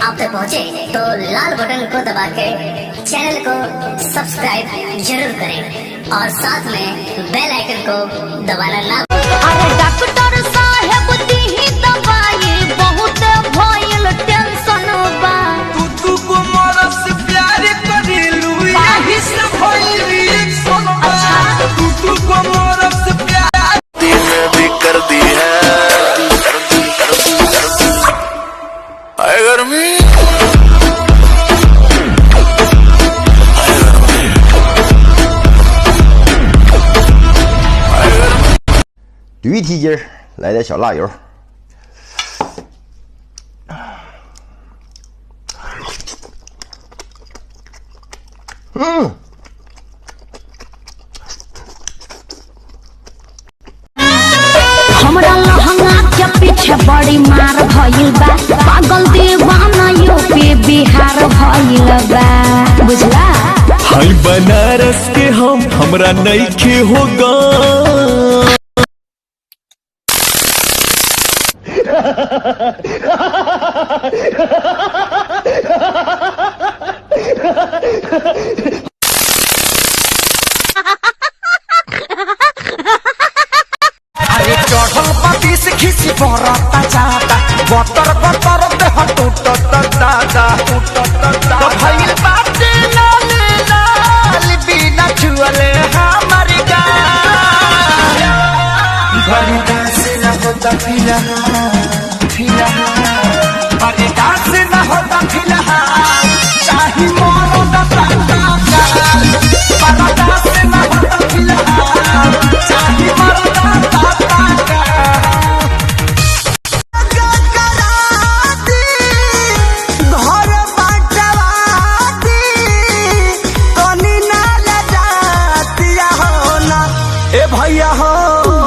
आप तक पहुंचे तो लाल बटन को दबा के चैनल को सब्सक्राइब जरूर करें और साथ में बेल आइकन को दबाना ना। अरे डॉक्टर साहब दी दवाई बहुत भइल टेंशन बा। तू को मरस प्यार करिलू यही से भइल रिएक्शन बा। तू को मरस प्यार भी कर दी है आए गर्मी驴蹄筋儿，来点小辣油。हमरा लहंगा के पीछे बड़ी मार भइल बा। पागल दीवाना यूपी बिहार भइल बा। बुझला हाय बनारस के हमरा नइखे होगा। अरे चढ़ल पति से खिसी बरता जाता बतर बतर देह टूटत दादा तो भइल बाटे लाल लाल बिना छुअले हमर गाल बड़ी डांस न होता फिलहाल बड़ी डांस न होता फिलहाल चाही मोरो दाता काल बड़ा डांस न होता फिलहाल चाही मोरो दाता भैया हो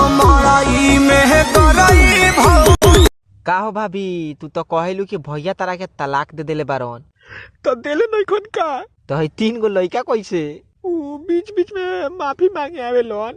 मड़ाई में करई भौ। का हो भाभी, तू तो कहलू कि भैया तारा के तलाक दे देले बारन। तो देले नहीं खन का तो है 3 गो लड़का कैसे? बीच बीच में माफी मांगे आवे लोन।